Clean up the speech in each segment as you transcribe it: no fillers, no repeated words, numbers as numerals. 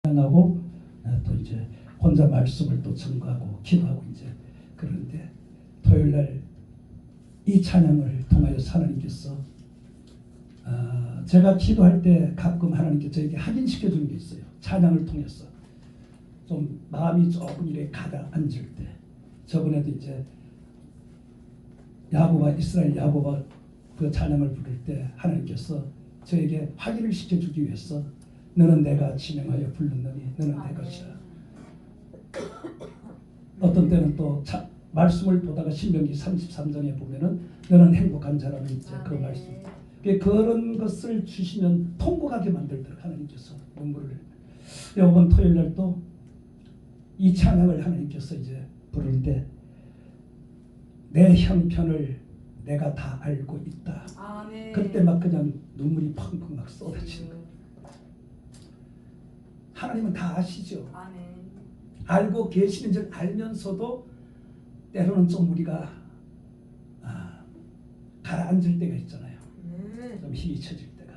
하고 또 이제 혼자 말씀을 또 전가하고 기도하고 이제 그러는데 토요일 날 이 찬양을 통하여 하나님께서 제가 기도할 때 가끔 하나님께서 저에게 확인시켜 주는 게 있어요. 찬양을 통해서 좀 마음이 조금 이렇게 가라앉을 때, 저번에도 이제 야고보와 이스라엘 야고보가 그 찬양을 부를 때 하나님께서 저에게 확인을 시켜주기 위해서 너는 내가 지명하여 부르느니 너는 내 것이라. 어떤 때는 또 말씀을 보다가 신명기 33장에 보면은 너는 행복한 자라는 이제 그 말씀. 그런 것을 주시면 통곡하게 만들더라고요. 하나님께서 눈물을. 이번 토요일 날 또 이 찬양을 하나님께서 이제 부를 때 내 형편을 내가 다 알고 있다. 그때 막 그냥 눈물이 펑펑 막 쏟아지는 거예요. 하나님은 다 아시죠. 알고 계시는 줄 알면서도 때로는 좀 우리가 가라앉을 때가 있잖아요. 좀 힘이 쳐질 때가.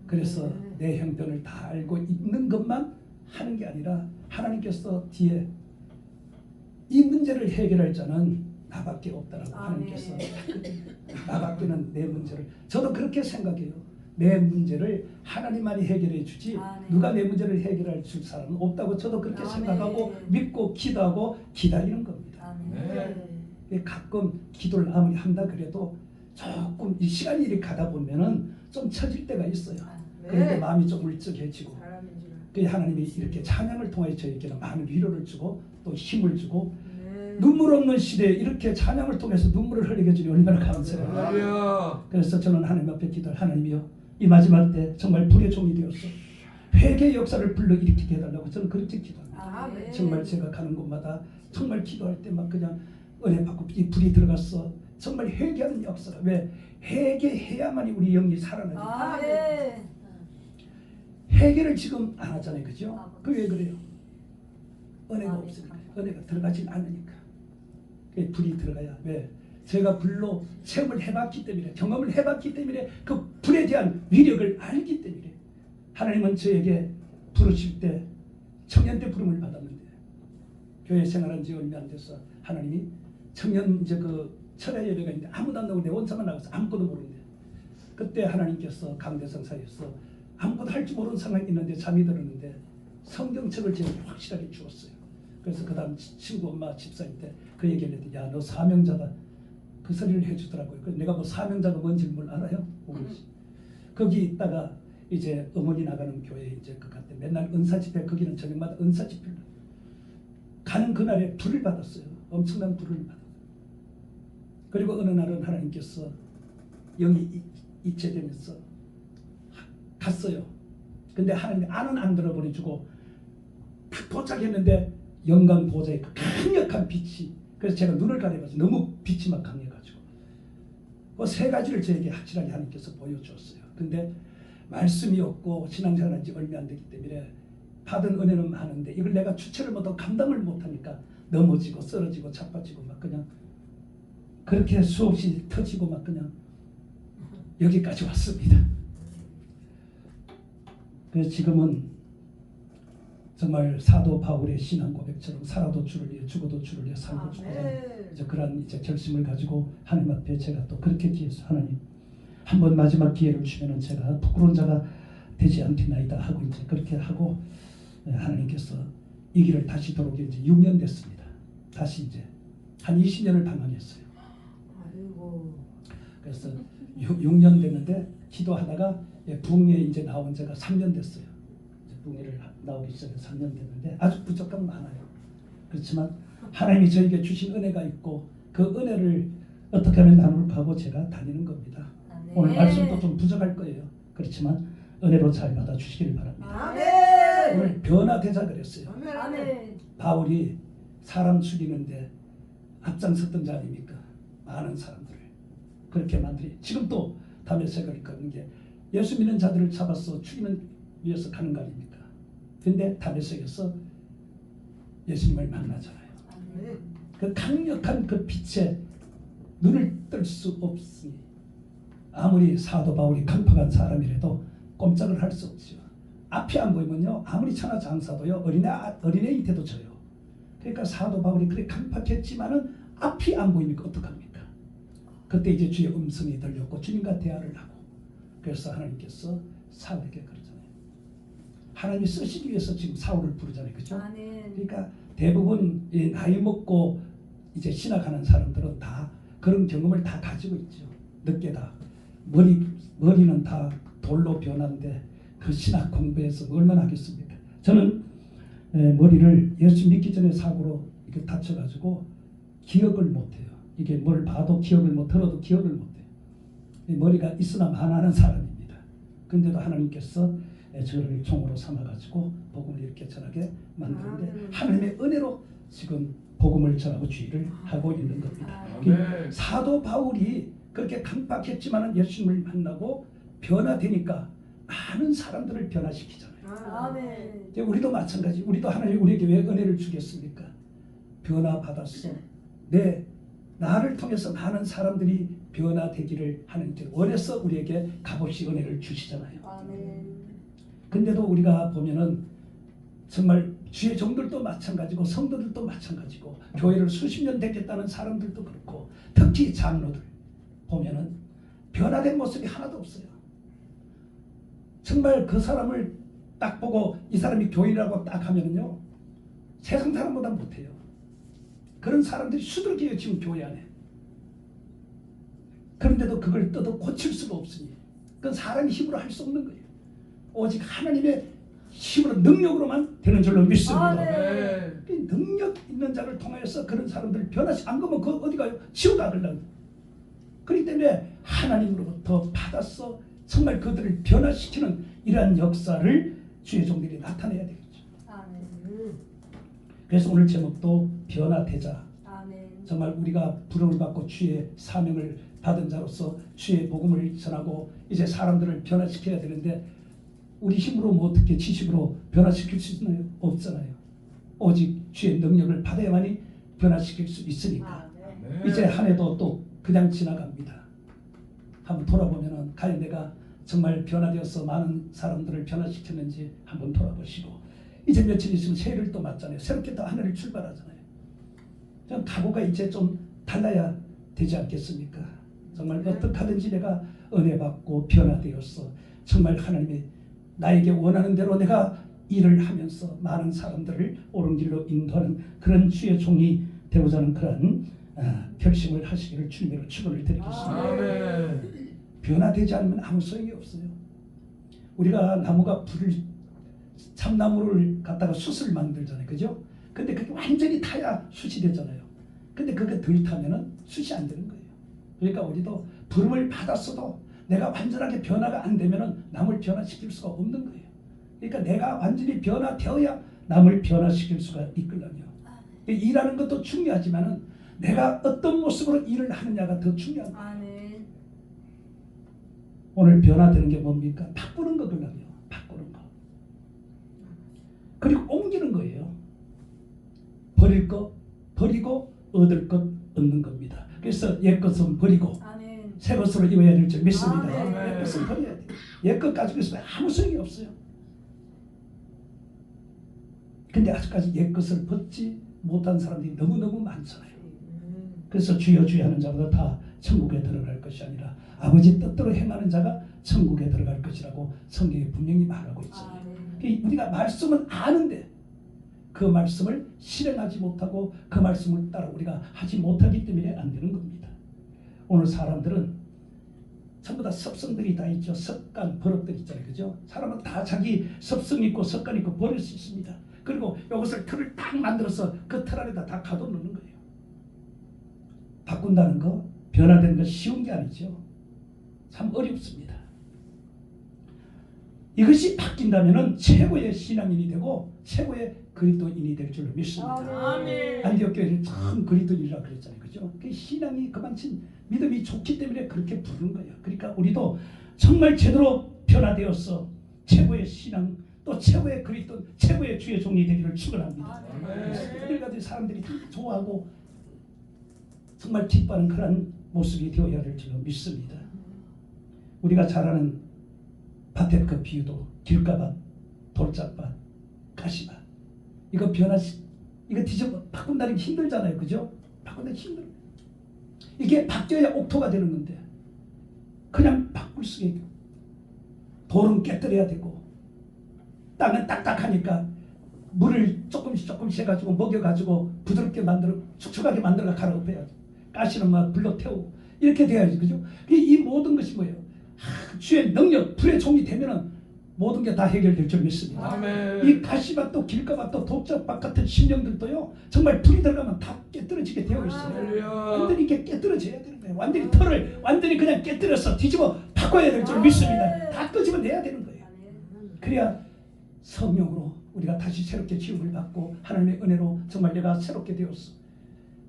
그래서 내 형편을 다 알고 있는 것만 하는 게 아니라 하나님께서 뒤에 이 문제를 해결할 자는 나밖에 없다라고 하나님께서 나밖에는 내 문제를, 저도 그렇게 생각해요. 내 문제를 하나님만이 해결해 주지 누가 내 문제를 해결할 줄 사람은 없다고 저도 그렇게 생각하고 믿고 기도하고 기다리는 겁니다. 가끔 기도를 아무리 한다 그래도 조금 이 시간이 이렇게 가다 보면은 좀 처질 때가 있어요. 그런데 마음이 좀 울적해지고 하나님이 이렇게 찬양을 통해 저에게는 많은 위로를 주고 또 힘을 주고 눈물 없는 시대에 이렇게 찬양을 통해서 눈물을 흘리게 해주니 얼마나 감사해요. 그래서 저는 하나님 앞에 기도할, 하나님이요 이 마지막 때 정말 불의 종이 되어서 회개의 역사를 불러일으키게 해달라고 저는 그렇게 기도합니다. 정말 제가 가는 곳마다 정말 기도할 때 막 그냥 은혜 받고 이 불이 들어갔어. 정말 회개하는 역사가, 왜 회개해야만이 우리 영이 살아나니까. 회개를 지금 안 하잖아요, 그죠? 그 왜 그래요? 은혜가 없으니까, 은혜가 들어가지 않으니까. 불이 들어가야, 왜? 제가 불로 체험을 해봤기 때문에, 경험을 해봤기 때문에 그 불에 대한 위력을 알기 때문에 하나님은 저에게 부르실 때 청년 때 부름을 받았는데, 교회 생활한 지 얼마 안 돼서 하나님이 청년 이제 그 철야 예배가 있는데 아무도 안 나오고 내 혼자만 나가서 아무것도 모르는데, 그때 하나님께서 강대성 사이에서 아무것도 할 줄 모르는 상황이 있는데 잠이 들었는데 성경책을 제게 확실하게 주었어요. 그래서 그 다음 친구 엄마 집사님한테 그 얘기를 했더니 야 너 사명자다, 그 소리를 해주더라고요. 그래서 내가 뭐 사명자가 뭔지 뭘 알아요? 거기 있다가 이제 어머니 나가는 교회에 이제 그 갔대. 맨날 은사 집회, 거기는 저녁마다 은사 집회를 가는 그날에 불을 받았어요. 엄청난 불을 받았어요. 그리고 어느 날은 하나님께서 영이 이체되면서 갔어요. 근데 하나님이 안은 안 들어버려주고 딱 도착했는데 영광 보좌에 강력한 빛이, 그래서 제가 눈을 가려봐서 너무 빛이 막 강해가지고 그 세 가지를 저에게 확실하게 하나님께서 보여주었어요. 근데 말씀이 없고 신앙생활한 지 얼마 안 되기 때문에 받은 은혜는 많은데 이걸 내가 주체를 못하고 감당을 못하니까 넘어지고 쓰러지고 자빠지고 막 그냥 그렇게 수없이 터지고 막 그냥 여기까지 왔습니다. 그래서 지금은 정말 사도 바울의 신앙 고백처럼 살아도 주를 위해 죽어도 주를 위해 살고 죽어도 이제 그런 이제 결심을 가지고 하나님 앞에 제가 또 그렇게 기해서 하나님 한번 마지막 기회를 주면은 제가 부끄러운 자가 되지 않겠나이다 하고 이제 그렇게 하고 하나님께서 이 길을 다시 돌아오게 이제 6년 됐습니다. 다시 이제 한 20년을 방황했어요. 그래서 6년 됐는데 기도하다가 붕에 이제 나온 지가 3년 됐어요. 붕해를 나오기 시작해서 3년 됐는데 아주 부족함은 많아요. 그렇지만 하나님이 저에게 주신 은혜가 있고 그 은혜를 어떻게 하면 나눌까 하고 제가 다니는 겁니다. 오늘 말씀도 좀 부족할 거예요. 그렇지만 은혜로 잘 받아주시기를 바랍니다. 오늘 변화되자 그랬어요. 바울이 사람 죽이는데 앞장섰던 자 아닙니까? 많은 사람들을 그렇게 만들이 지금 또 다메섹을 가는 게 예수 믿는 자들을 잡아서 죽이는 위해서 가는 거 아닙니까? 근데 다메섹에서 예수님을 만나잖아요. 그 강력한 그 빛에 눈을 뜰 수 없으니 아무리 사도 바울이 강팍한 사람이라도 꼼짝을 할 수 없지요. 앞이 안 보이면요 아무리 천하 장사도요 어린애한테도 져요. 그러니까 사도 바울이 그렇게 강팍했지만은 앞이 안 보이니까 어떡합니까? 그때 이제 주의 음성이 들렸고 주님과 대화를 하고 그래서 하나님께서 사울에게 그러잖아요. 하나님이 쓰시기 위해서 지금 사울을 부르잖아요. 그죠? 그러니까 대부분 나이 먹고 이제 신학하는 사람들은 다 그런 경험을 다 가지고 있죠. 늦게 다 머리는 다 돌로 변한데 그 신학 공부해서 얼마나 하겠습니까? 저는 머리를 예수 믿기 전에 사고로 이렇게 다쳐가지고 기억을 못해요. 이게 뭘 봐도 기억을 못, 들어도 기억을 못해요. 머리가 있으나 마나하는 사람입니다. 근데도 하나님께서 저를 종으로 삼아가지고 복음을 이렇게 전하게 만드는데 하나님의 은혜로 지금 복음을 전하고 주의를 하고 있는 겁니다. 사도 바울이 그렇게 강박했지만 예수님을 만나고 변화되니까 많은 사람들을 변화시키잖아요. 우리도 마찬가지. 우리도 하나님 우리에게 왜 은혜를 주겠습니까? 변화받았어. 나를 통해서 많은 사람들이 변화되기를 하나님께 원해서 우리에게 값없이 은혜를 주시잖아요. 근데도 우리가 보면은 정말 주의 종들도 마찬가지고 성도들도 마찬가지고 교회를 수십 년 되겠다는 사람들도 그렇고 특히 장로들 보면은 변화된 모습이 하나도 없어요. 정말 그 사람을 딱 보고 이 사람이 교인이라고 딱 하면은요 세상 사람보다 못해요. 그런 사람들이 수두룩해요 지금 교회 안에. 그런데도 그걸 뜯어 고칠 수가 없으니 그건 사람의 힘으로 할 수 없는 거예요. 오직 하나님의 힘으로 능력으로만 되는 줄로 믿습니다. 능력 있는 자를 통해서 그런 사람들을 변화시 안 그러면 그 어디 가요? 지옥 가려고. 그렇기 때문에 하나님으로부터 받아서 정말 그들을 변화시키는 이러한 역사를 주의 종들이 나타내야 되겠죠. 그래서 오늘 제목도 변화되자. 정말 우리가 부름을 받고 주의 사명을 받은 자로서 주의 복음을 전하고 이제 사람들을 변화시켜야 되는데 우리 힘으로 뭐 어떻게 지식으로 변화시킬 수 있나요? 없잖아요. 오직 주의 능력을 받아야만이 변화시킬 수 있으니까. 이제 한 해도 또 그냥 지나갑니다. 한번 돌아보면은 과연 내가 정말 변화되어서 많은 사람들을 변화시켰는지 한번 돌아보시고 이제 며칠 있으면 새해를 또 맞잖아요. 새롭게 또 한 해를 출발하잖아요. 좀 각오가 이제 좀 달라야 되지 않겠습니까? 정말 어떻게 하든지 내가 은혜 받고 변화되어서 정말 하나님이 나에게 원하는 대로 내가 일을 하면서 많은 사람들을 옳은 길로 인도하는 그런 주의 종이 되고자 하는 그런 결심을 하시기를 주님으로 축원을 드리겠습니다. 변화되지 않으면 아무 소용이 없어요. 우리가 나무가 참나무를 갖다가 숯을 만들잖아요. 그죠? 근데 그게 완전히 타야 숯이 되잖아요. 근데 그게 덜 타면은 숯이 안 되는 거예요. 그러니까 우리도 부름을 받았어도 내가 완전하게 변화가 안 되면은 남을 변화시킬 수가 없는 거예요. 그러니까 내가 완전히 변화되어야 남을 변화시킬 수가 있거든요. 일하는 것도 중요하지만은 내가 어떤 모습으로 일을 하느냐가 더 중요한 거예요. 오늘 변화되는 게 뭡니까? 바꾸는 거거든요. 바꾸는 거. 그리고 옮기는 거예요. 버릴 거 버리고 얻을 것 얻는 겁니다. 그래서 옛것은 버리고 새 것으로 입어야 될 줄 믿습니다. 옛것은 버려야 돼요. 옛것 가지고 있으면 아무 소용이 없어요. 근데 아직까지 옛것을 벗지 못한 사람들이 너무너무 많잖아요. 그래서 주여 주여 하는 자보다 다 천국에 들어갈 것이 아니라 아버지 뜻대로 행하는 자가 천국에 들어갈 것이라고 성경에 분명히 말하고 있잖아요. 우리가 말씀은 아는데 그 말씀을 실행하지 못하고 그 말씀을 따라 우리가 하지 못하기 때문에 안 되는 겁니다. 오늘 사람들은 전부 다 습성들이 다 있죠. 습관, 버릇들 있잖아요. 그죠? 사람은 다 자기 습성 있고 습관 있고 버릴 수 있습니다. 그리고 이것을 틀을 딱 만들어서 그 틀 안에다 다 가둬놓는 거예요. 바꾼다는 거, 변화되는 거 쉬운 게 아니죠. 참 어렵습니다. 이것이 바뀐다면 최고의 신앙인이 되고 최고의 그리스도인이 될 줄로 믿습니다. 안디옥 교회를 참 그리스도인이라고 그랬잖아요. 그죠? 그 신앙이 그만큼 믿음이 좋기 때문에 그렇게 부르는 거예요. 그러니까 우리도 정말 제대로 변화되어서 최고의 신앙 또 최고의 그리스도 최고의 주의 종이 되기를 축원합니다. 그들 같은 사람들이 좋아하고 정말 기뻐하는 그런 모습이 되어야 될 줄로 믿습니다. 우리가 잘 아는 밭의 그 비유도 길가밭 돌짝밭, 가시밭. 이거 이거 뒤집어 바꾼다는 게 힘들잖아요. 그죠? 바꾼다는 게 힘들어요. 이게 바뀌어야 옥토가 되는 건데 그냥 바꿀 수가 있고, 돌은 깨뜨려야 되고, 땅은 딱딱하니까 물을 조금씩 해가지고 먹여가지고 부드럽게 만들어, 축축하게 만들어 갈아엎어야죠. 가시는 막 불러 태우고 이렇게 돼야지. 그죠? 이 모든 것이 뭐예요? 주의 능력, 불의 종이 되면은 모든 게 다 해결될 줄 믿습니다. 아멘. 이 가시밭도 길가밭도 독작밭 같은 심령들도요, 정말 불이 들어가면 다 깨뜨려지게 되어 있어요. 할렐루야. 완전히 이게 깨뜨려져야 되는 거예요. 완전히 털을 완전히 그냥 깨뜨려서 뒤집어 바꿔야 될 줄 믿습니다. 다 끄집어내야 되는 거예요. 그래야 성령으로 우리가 다시 새롭게 지음을 받고 하나님의 은혜로 정말 내가 새롭게 되었어.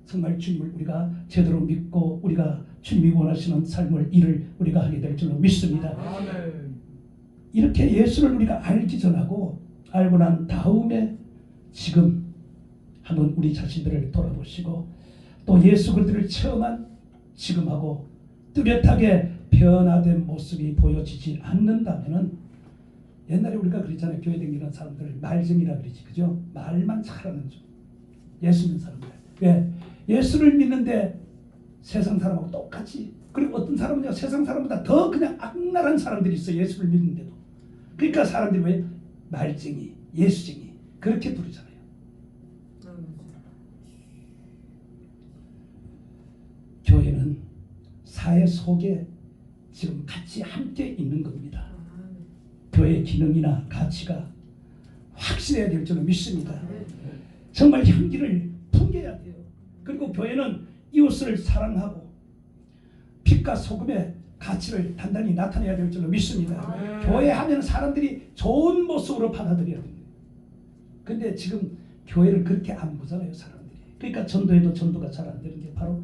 정말 주님을 우리가 제대로 믿고 우리가 주님이 원하시는 삶을 일을 우리가 하게 될 줄로 믿습니다. 아멘. 이렇게 예수를 우리가 알기 전하고 알고 난 다음에 지금 한번 우리 자신들을 돌아보시고 또 예수 그리스도를 체험한 지금하고 뚜렷하게 변화된 모습이 보여지지 않는다면은, 옛날에 우리가 그랬잖아요. 교회 다니는 사람들 말쟁이라 그러지. 그죠? 말만 잘하는 줄. 예수 믿는 사람들. 왜? 예수를 믿는데 세상 사람하고 똑같이, 그리고 어떤 사람은요 세상 사람보다 더 그냥 악랄한 사람들이 있어요. 예수를 믿는데도. 그러니까 사람들이 왜 말쟁이, 예수쟁이 그렇게 부르잖아요. 교회는 사회 속에 지금 같이 함께 있는 겁니다. 교회의 기능이나 가치가 확실해야 될 줄로 믿습니다. 정말 향기를 풍겨야 돼요. 그리고 교회는 이웃을 사랑하고 빛과 소금의 가치를 단단히 나타내야 될 줄로 믿습니다. 교회 하면 사람들이 좋은 모습으로 받아들여야 됩니다. 근데 지금 교회를 그렇게 안 보잖아요, 사람들이. 그러니까 전도해도 전도가 잘 안 되는 게 바로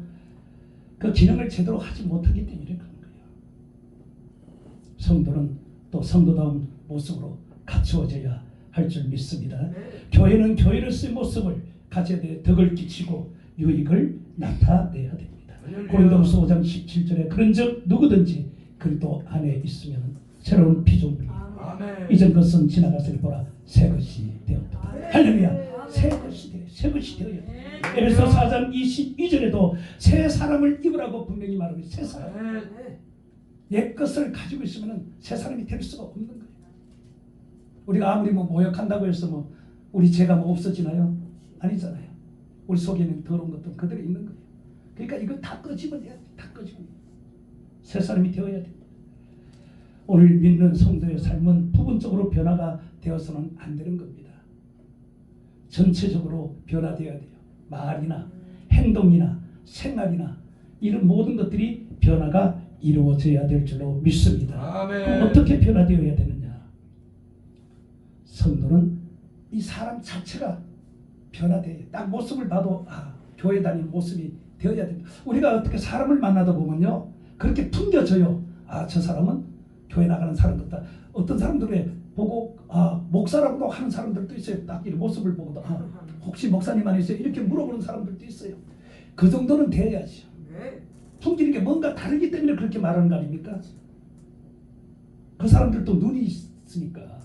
그 기능을 제대로 하지 못하기 때문에 그런 거예요. 성도는 또 성도다운 모습으로 갖추어져야 할 줄 믿습니다. 교회는 교회로서의 모습을 가져야 돼. 덕을 끼치고 유익을 나타내야 됩니다. 고린도후서 5장 17절에 그런즉 누구든지 그리스도 안에 있으면 새로운 피조물이라. 이전 것은 지나갔으니 보라 새 것이 되었다. 할렐루야. 새 것이 되어야 돼. 에베소 4장 22절에도 새 사람을 입으라고 분명히 말하고 새 사람. 옛 것을 가지고 있으면 새 사람이 될 수가 없는 거예요. 우리가 아무리 모욕한다고 해서 우리 죄가 없어지나요? 아니잖아요. 우리 속에는 더러운 것도 그대로 있는 거예요. 그러니까 이거 다 끄집어내야 돼. 다 끄집어내야 돼. 새 사람이 되어야 돼. 오늘 믿는 성도의 삶은 부분적으로 변화가 되어서는 안 되는 겁니다. 전체적으로 변화되어야 돼요. 말이나 행동이나 생각이나 이런 모든 것들이 변화가 이루어져야 될 줄로 믿습니다. 그럼 어떻게 변화되어야 되느냐? 성도는 이 사람 자체가 변화돼요. 딱 모습을 봐도 교회 다니는 모습이 되어야 됩니다. 우리가 어떻게 사람을 만나다 보면요 그렇게 풍겨져요. 저 사람은 교회 나가는 사람 같다. 어떤 사람들의 보고 목사라고 하는 사람들도 있어요. 딱 이 모습을 보고도 혹시 목사님 아니세요? 이렇게 물어보는 사람들도 있어요. 그 정도는 돼야죠. 풍기는 게 뭔가 다르기 때문에 그렇게 말하는 거 아닙니까? 그 사람들도 눈이 있으니까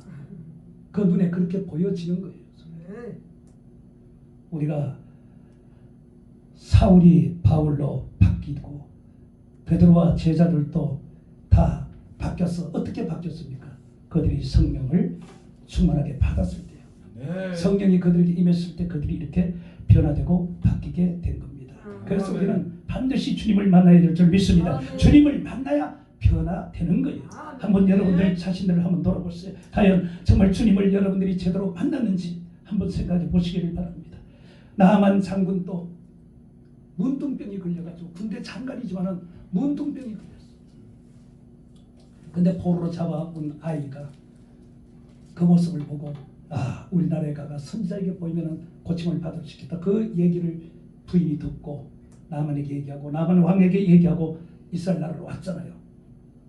그 눈에 그렇게 보여지는 거예요. 우리가 사울이 바울로 바뀌고 베드로와 제자들도 다 바뀌어서 어떻게 바뀌었습니까? 그들이 성령을 충만하게 받았을 때요. 성령이 그들에게 임했을 때 그들이 이렇게 변화되고 바뀌게 된 겁니다. 그래서 우리는 반드시 주님을 만나야 될 줄 믿습니다. 주님을 만나야 변화되는 거예요. 한번 여러분들 자신들을 한번 돌아보세요. 과연 정말 주님을 여러분들이 제대로 만났는지 한번 생각해 보시기를 바랍니다. 나만 장군도 문둥병이 걸려가지고 군대 장관이지만은 문둥병이 걸렸어. 근데 포로로 잡아온 아이가 그 모습을 보고 우리나라에 가가 선지자에게 보이면은 고침을 받을 수 있겠다. 그 얘기를 부인이 듣고 나만에게 얘기하고 나만 왕에게 얘기하고 이스라엘 나라로 왔잖아요.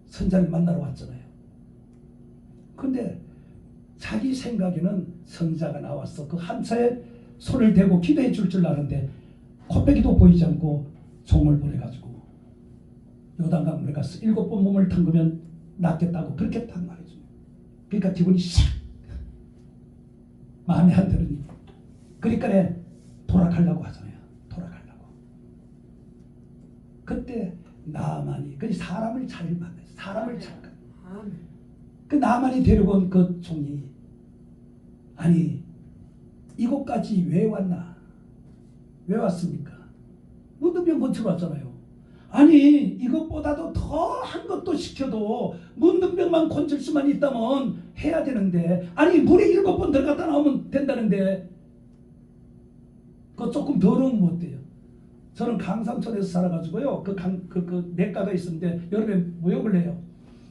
선지자를 만나러 왔잖아요. 근데 자기 생각에는 선지자가 나왔어. 그 한차에 손을 대고 기도해 줄 아는데 코빼기도 보이지 않고 종을 보내가지고 요단강물에 가서 7번 몸을 담그면 낫겠다고 그렇게 딱 말해줘요. 그러니까 기분이 샥 마음에 안 들으니. 그러니까 돌아가려고 하잖아요. 돌아가려고. 그때 나만이 그 사람을 잘 만나요. 사람을 잘 만나요. 그 나만이 데리고 온 그 종이 아니 이곳까지 왜 왔나? 왜 왔습니까? 문둥병 고치러 왔잖아요. 아니 이것보다도 더 한 것도 시켜도 문둥병만 고칠 수만 있다면 해야 되는데 아니 물에 7번 들어갔다 나오면 된다는데 그거 조금 더 넣으면 못 돼요. 저는 강산촌에서 살아가지고요. 그 냇가가 있었는데 여름에 모욕을 해요.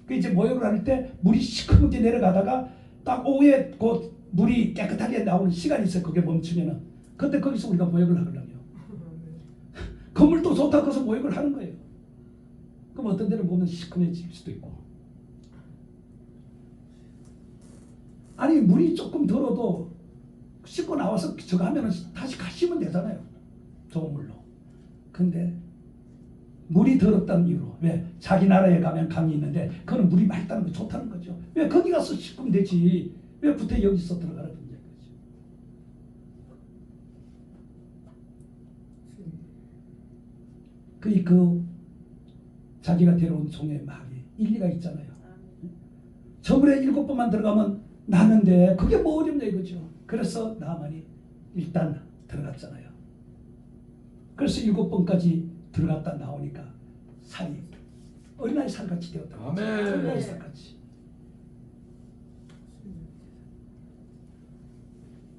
그 이제 모욕을 할 때 물이 시커멓게 내려가다가 딱 오후에 그 물이 깨끗하게 나오는 시간이 있어요. 그게 멈추면은 그때 거기서 우리가 모욕을 하거든요. 건물도 좋다고 해서 모욕을 하는 거예요. 그럼 어떤 데는 보면 시커매질 수도 있고. 아니 물이 조금 들어도 씻고 나와서 저거 하면 다시 가시면 되잖아요. 좋은 물로. 근데 물이 더럽다는 이유로 왜? 자기 나라에 가면 강이 있는데 그건 물이 맑다는 거 좋다는 거죠. 왜 거기 가서 씻으면 되지. 왜 구태 여기서 들어가라는 거죠. 그 자기가 데려온 종의 말이 일리가 있잖아요. 저물에 7번만 들어가면 나는데 그게 뭐 어렵냐 이거죠. 그래서 나만이 일단 들어갔잖아요. 그래서 7번까지 들어갔다 나오니까 살이 어린아이 살같이 되었다. 어린아이 살같이.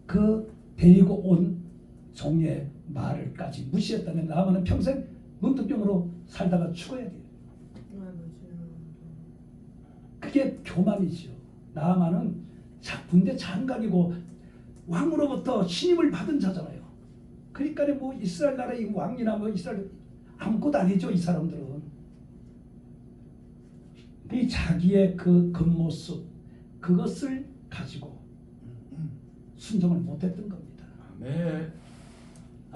그 데리고 온 종의 말을까지 무시했다면 나만은 평생 문둥병으로 살다가 죽어야 돼요. 그게 교만이죠. 나만은 군대 장관이고 왕으로부터 신임을 받은 자잖아요. 그러니까 뭐 이스라엘 나라의 왕이나 뭐 이스라엘 아무것도 아니죠. 이 사람들은. 이 자기의 그 겉모습 그것을 가지고 순종을 못했던 겁니다. 아멘.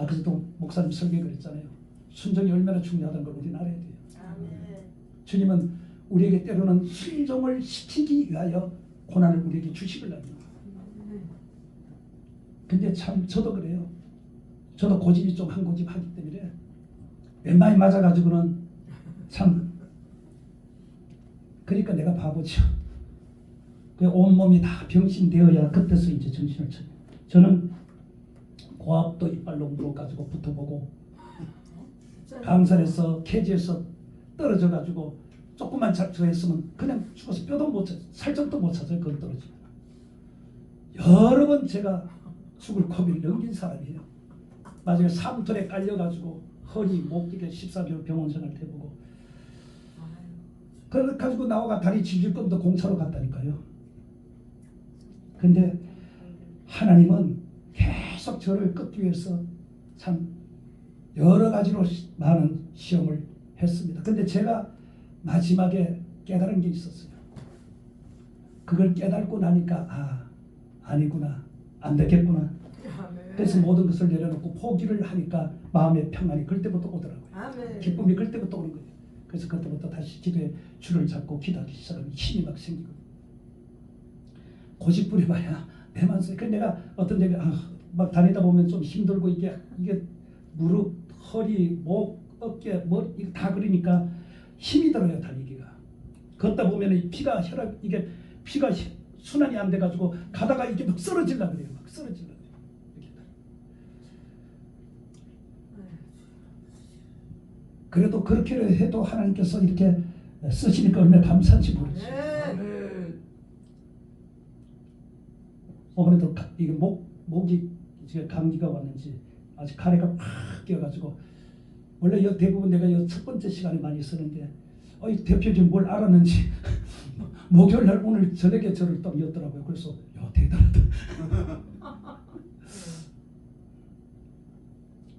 그래도 목사님 설교 그랬잖아요. 순종이 얼마나 중요하다는 걸 우리는 알아야 돼요. 아멘. 주님은 우리에게 때로는 순종을 시키기 위하여 고난을 우리에게 주시거든요. 근데 참 저도 그래요. 저도 고집이 좀 한 고집 하기 때문에 왼마이 맞아가지고는 참 그러니까 내가 바보죠. 그 온몸이 다 병신되어야 그때서 이제 정신을 차려. 저는 고압도 이빨로 물어가지고 붙어보고 강산에서 캐지에서 떨어져가지고 조금만 저했으면 그냥 죽어서 뼈도 못 찾아 살점도 못 찾아요. 그건 떨어지면 여러 번 제가 죽을 고비를 넘긴 사람이에요. 나중에 사무털에 깔려가지고 허리 목 이게 14개월 병원 생활 해보고 그래가지고 나와가 다리 질질 건도 공차로 갔다니까요. 근데 하나님은 계속 저를 꺾기 위해서 참 여러 가지로 많은 시험을 했습니다. 근데 제가 마지막에 깨달은 게 있었어요. 그걸 깨닫고 나니까 아니구나, 안 되겠구나. 그래서 모든 것을 내려놓고 포기를 하니까 마음의 평안이 그때부터 오더라고요. 기쁨이 그때부터 오는 거예요. 그래서 그때부터 다시 기도에 줄을 잡고 기도하기 시작하면 힘이 막 생기고 고집 부려봐야 내만 써. 그 내가 어떤 데가 막 다니다 보면 좀 힘들고 이게 무릎, 허리, 목, 어깨, 머리 이거 다 그러니까 힘이 들어요. 달리기가. 걷다 보면 이 피가 혈압 이게 피가 순환이 안 돼가지고 가다가 이게 막 쓰러질라 그래요. 막 쓰러질라 그래요. 이렇게. 그래도 그렇게 해도 하나님께서 이렇게 쓰시니까 얼마나 감사한지 모르죠. 오늘도 이게 목이 이제 감기가 왔는지 아직 가래가 팍 끼어가지고 원래 대부분 내가 첫 번째 시간에 많이 쓰는데 이 대표님 뭘 알았는지 목요일 날 오늘 저녁에 저를 또 였더라고요. 그래서 대단하다.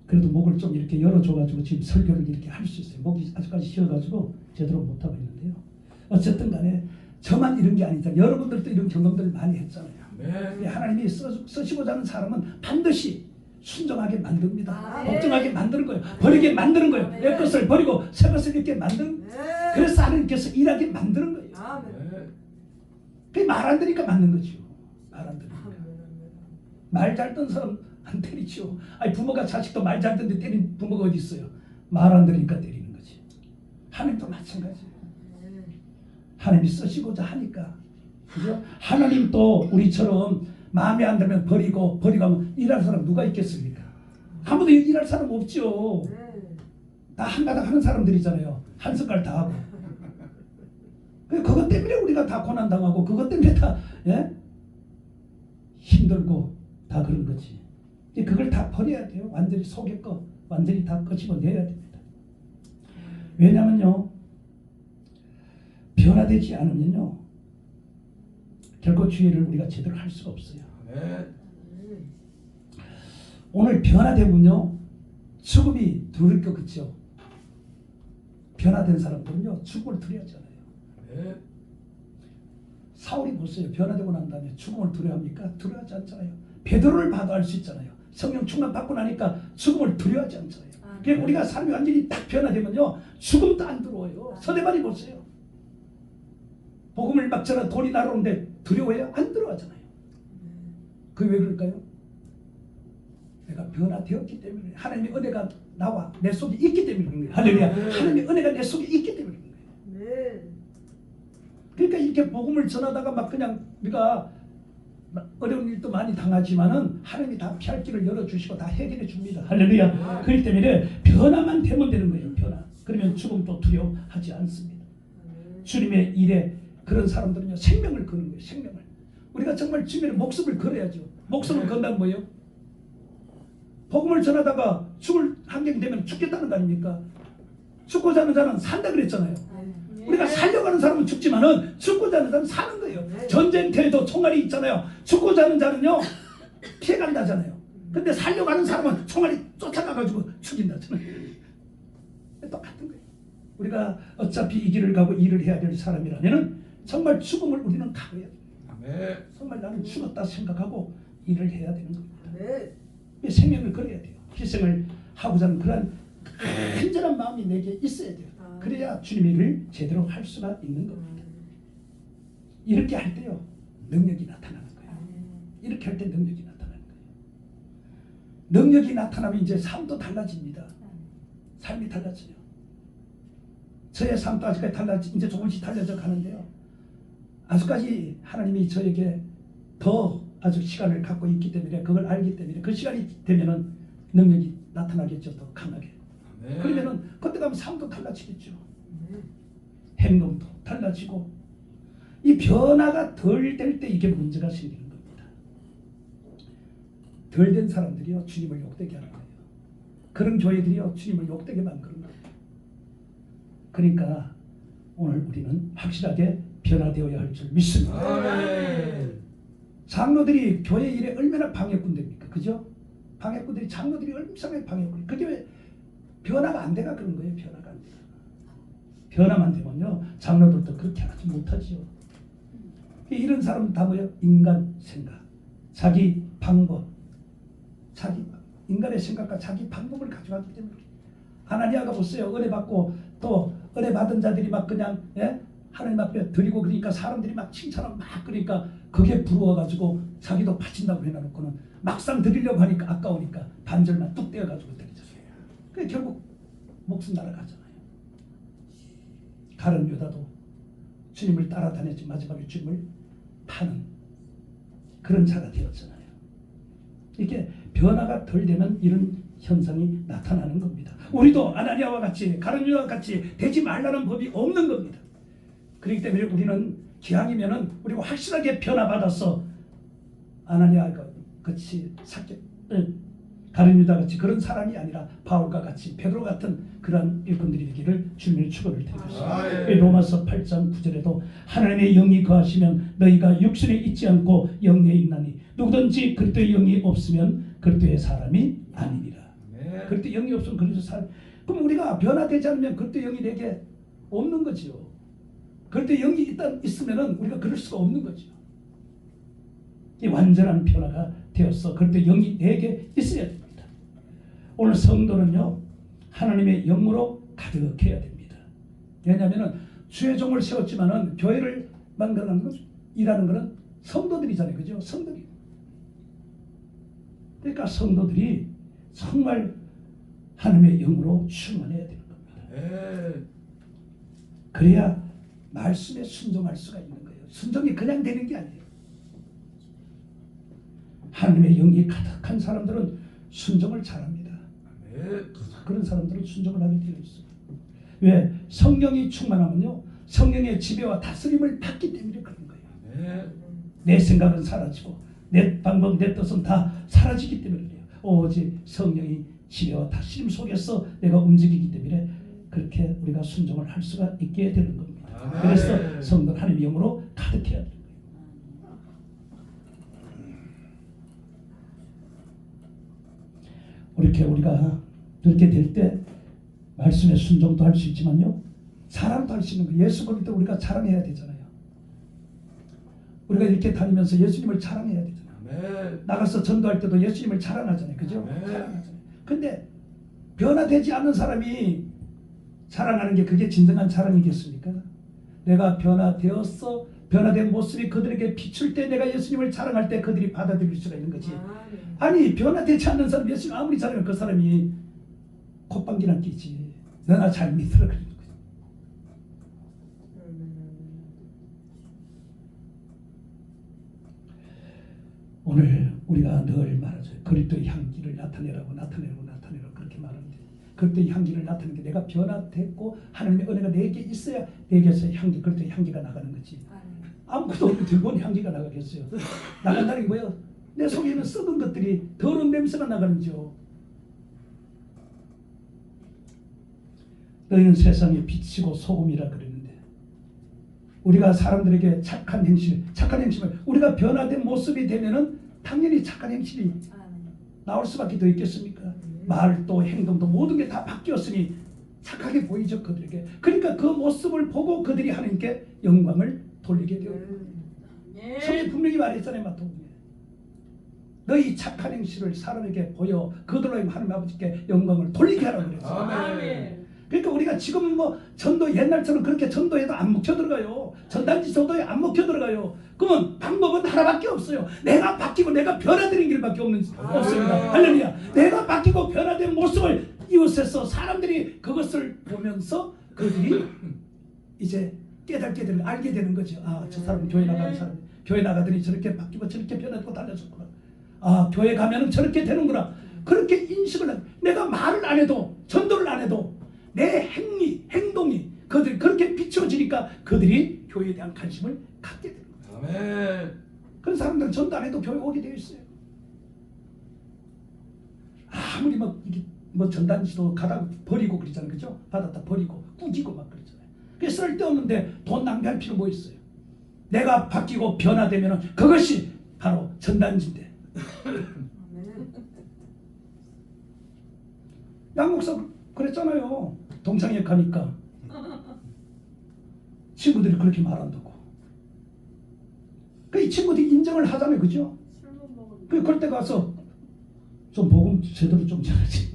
그래도 목을 좀 이렇게 열어줘가지고 지금 설교를 이렇게 할 수 있어요. 목이 아직까지 쉬어가지고 제대로 못하고 있는데요. 어쨌든 간에 저만 이런 게 아니잖아요. 여러분들도 이런 경험들을 많이 했잖아요. 네. 하나님이 쓰시고자 하는 사람은 반드시 순종하게 만듭니다. 걱정하게 만드는 거예요. 버리게 만드는 거예요. 내 것을 버리고 새 것을 이렇게 만드는 거예요. 그래서 하나님께서 일하게 만드는 거예요. 그게 말 안 들으니까 맞는 거죠. 말 안 들으니까. 말 잘 듣는 사람 안 때리죠. 아니 부모가 자식도 말 잘 듣는데 때리는 부모가 어디 있어요? 말 안 들으니까 때리는 거지. 하나님도 마찬가지예요. 하나님이 쓰시고자 하니까. 그죠? 하나님도 우리처럼 마음에 안 들면 버리고 하면 일할 사람 누가 있겠습니까? 아무도 일할 사람 없죠. 다 한가닥 하는 사람들이잖아요. 한 숟갈 다 하고. 그것 때문에 우리가 다 고난당하고 그것 때문에 다 힘들고 다 그런 거지. 그걸 다 버려야 돼요. 완전히 속에 거 완전히 다 끄집어내야 됩니다. 왜냐면요. 변화되지 않으면요. 결코 주의를 우리가 제대로 할 수가 없어요. 오늘 변화되면요. 죽음이 두려울 것 같죠. 변화된 사람들은요. 죽음을 두려워하잖아요. 사울이 보세요. 변화되고 난 다음에 죽음을 두려워합니까? 두려워하지 않잖아요. 베드로를 봐도 알 수 있잖아요. 성령 충만 받고 나니까 죽음을 두려워하지 않잖아요. 그러니까 우리가 삶이 완전히 딱 변화되면요. 죽음도 안 들어와요. 서대반이 보세요. 복음을 막 전하 돌이 날아오는데 두려워해요? 안 들어가잖아요. 그게 왜 그럴까요? 내가 변화되었기 때문에 하나님의 은혜가 나와 내 속에 있기 때문에 그런 거예요. 할렐루야. 하나님의 은혜가 내 속에 있기 때문에 그런 거예요. 그러니까 이렇게 복음을 전하다가 막 그냥 우리가 어려운 일도 많이 당하지만은 하나님이 다 피할 길을 열어주시고 다 해결해 줍니다. 할렐루야. 그렇기 때문에 변화만 되면 되는 거예요. 변화. 그러면 죽음도 두려워하지 않습니다. 주님의 일에 그런 사람들은요 생명을 거는 거예요. 생명을. 우리가 정말 주님의 목숨을 걸어야죠. 목숨을 건다는 뭐예요? 복음을 전하다가 죽을 환경이 되면 죽겠다는 거 아닙니까? 죽고자 하는 자는 산다 그랬잖아요. 우리가 살려고 하는 사람은 죽지만은 죽고자 하는 자는 사는 거예요. 전쟁터에도 총알이 있잖아요. 죽고자 하는 자는요 피해간다잖아요. 근데 살려고 하는 사람은 총알이 쫓아가가지고 죽인다잖아요. 똑같은 거예요. 우리가 어차피 이 길을 가고 일을 해야 될 사람이라면은 정말 죽음을 우리는 각오해야 돼요. 정말 나는 죽었다 생각하고 일을 해야 되는 겁니다. 생명을 걸어야 돼요. 희생을 하고자 하는 그런 간절한 마음이 내게 있어야 돼요. 그래야 주님의 일을 제대로 할 수가 있는 겁니다. 이렇게 할 때요 능력이 나타나는 거예요. 이렇게 할 때 능력이 나타나는 거예요. 능력이 나타나면 이제 삶도 달라집니다. 삶이 달라져요. 저의 삶도 아직까지 이제 조금씩 달라져 가는데요. 아직까지 하나님이 저에게 더 아주 시간을 갖고 있기 때문에 그걸 알기 때문에 그 시간이 되면은 능력이 나타나겠죠. 더 강하게. 그러면은 그때 가면 삶도 달라지겠죠. 행동도 달라지고 이 변화가 덜 될 때 이게 문제가 생기는 겁니다. 덜 된 사람들이요 주님을 욕되게 하는 거예요. 그런 교회들이요 주님을 욕되게 만드는 거예요. 그러니까 오늘 우리는 확실하게 변화되어야 할 줄 믿습니다. 장로들이 교회 일에 얼마나 방해꾼 됩니까? 그죠? 방해꾼들이 장로들이 얼마나 방해꾼이 그게 왜 변화가 안 돼가 그런 거예요. 변화가 안 돼가. 변화만 되면요 장로들도 그렇게 하지 못하지요. 이런 사람은 다 뭐예요? 인간 생각, 자기 방법, 인간의 생각과 자기 방법을 가져가기 때문에 하나니아가 보세요. 은혜 받고 또 은혜 받은 자들이 막 그냥 하나님 앞에 드리고 그러니까 사람들이 막 칭찬하고 막 그러니까 그게 부러워가지고 자기도 바친다고 해놔놓고는 막상 드리려고 하니까 아까우니까 반절만 뚝 떼어가지고 드리잖아요. 그게 결국 목숨 날아가잖아요. 가룟 유다도 주님을 따라다녔지 마지막에 주님을 파는 그런 자가 되었잖아요. 이게 변화가 덜 되면 이런 현상이 나타나는 겁니다. 우리도 아나니아와 같이 가룟 유다와 같이 되지 말라는 법이 없는 겁니다. 그렇기 때문에 우리는 기왕이면은 우리가 확실하게 변화받아서 아나니아가 같이 가룟 유다 같이 그런 사람이 아니라 바울과 같이 베드로 같은 그런 일꾼들이 되기를 주님의 축원을 드리겠습니다. 로마서 8장 9절에도 하나님의 영이 거하시면 너희가 육신에 있지 않고 영에 있나니 누구든지 그리스도의 영이 없으면 그리스도의 사람이 아니니라. 그리스도의 영이 없으면 그리스도의 사람. 그럼 우리가 변화되지 않으면 그리스도의 영이 내게 없는 거지요. 그리스도의 영이 있으면은 우리가 그럴 수가 없는 거죠. 이 완전한 변화가 되어서 그리스도의 영이 내게 있어야 됩니다. 오늘 성도는요 하나님의 영으로 가득해야 됩니다. 왜냐하면은 주의 종을 세웠지만은 교회를 만들어가는 것 일하는 것은 성도들이잖아요, 그죠? 성도들. 그러니까 성도들이 정말 하나님의 영으로 충만해야 되는 겁니다. 그래야 말씀에 순종할 수가 있는 거예요. 순종이 그냥 되는 게 아니에요. 하나님의 영이 가득한 사람들은 순종을 잘합니다. 그런 사람들은 순종을 하게 되어 있어요. 왜? 성령이 충만하면요, 성령의 지배와 다스림을 받기 때문에 그런 거예요. 내 생각은 사라지고 내 방법, 내 뜻은 다 사라지기 때문에 그래요. 오직 성령이 지배와 다스림 속에서 내가 움직이기 때문에 그렇게 우리가 순종을 할 수가 있게 되는 겁니다. 그래서 성도는 하나님의 영으로 가득해야 되는 거예요. 이렇게 우리가 그렇게 될 때 말씀의 순종도 할 수 있지만요, 사랑도 할 수 있는 거예요. 예수 그리스도 우리가 자랑해야 되잖아요. 우리가 이렇게 다니면서 예수님을 자랑해야 되잖아요. 나가서 전도할 때도 예수님을 자랑하잖아요. 그죠? 자랑하잖아요. 근데 변화되지 않는 사람이 자랑하는 게 그게 진정한 자랑이겠습니까? 내가 변화되었어. 변화된 모습이 그들에게 비출 때 내가 예수님을 자랑할 때 그들이 받아들일 수가 있는 거지. 아니 변화되지 않는 사람 예수님 아무리 자랑해도 그 사람이 콧방귀나 끼지. 너나 잘 믿으라 그러는 거지. 오늘 우리가 늘 말하죠. 그리스도의 향기를 나타내라고 그렇게 말하는데, 그리스도의 향기를 나타내는 게 내가 변화됐고 하나님의 은혜가 내게 있어야 내게서 향기, 그리스도의 향기가 나가는 거지. 아무것도 없는데 뭔 향기가 나가겠어요. 나간다는 게 뭐예요? 내 속에 있는 썩은 것들이, 더러운 냄새가 나가는죠. 너희는 세상의 빛이고 소금이라 그랬는데, 우리가 사람들에게 착한 행실을 우리가 변화된 모습이 되면은 당연히 착한 행실이 나올 수밖에 더 있겠습니까? 말도 행동도 모든 게 다 바뀌었으니 착하게 보이죠, 그들에게. 그러니까 그 모습을 보고 그들이 하나님께 영광을 돌리게 되어 성경이 분명히 말했잖아요. 마태복음에 너희 착한 행실을 사람에게 보여 그들로 하나님 아버지께 영광을 돌리게 하라고 그랬어요. 그러니까 우리가 지금은 뭐 전도 옛날처럼 그렇게 전도해도 안 먹혀 들어가요. 전단지 전도에 안 먹혀 들어가요. 그러면 방법은 하나밖에 없어요. 내가 바뀌고 내가 변화되는 길밖에 없습니다. 할렐루야. 내가 바뀌고 변화된 모습을 이웃에서 사람들이 그것을 보면서 그들이 이제 깨닫게 되는, 알게 되는 거죠. 아, 저 사람은 교회 나가는 사람, 교회 나가더니 저렇게 바뀌고 저렇게 변하고 달라졌구나. 아, 교회 가면은 저렇게 되는구나. 그렇게 인식을 하고, 내가 말을 안 해도, 전도를 안 해도 내 행동이 그들이 그렇게 비춰지니까 그들이 교회에 대한 관심을 갖게 되는 거예요. 그런 사람들은 전도 안 해도 교회 오게 되어 있어요. 아무리 뭐 전단지도 가다 버리고 그러잖아요. 그죠? 받았다 버리고 꾸기고 막 그러잖아요. 그게 쓸데없는데 돈 낭비할 필요 뭐 있어요? 내가 바뀌고 변화되면 그것이 바로 전단지인데. 양 목사 그랬잖아요. 동창회 가니까 친구들이 그렇게 말한다고. 이 친구들이 인정을 하잖아요. 그죠? 그럴 때 가서 좀 복음 제대로 좀 전하지.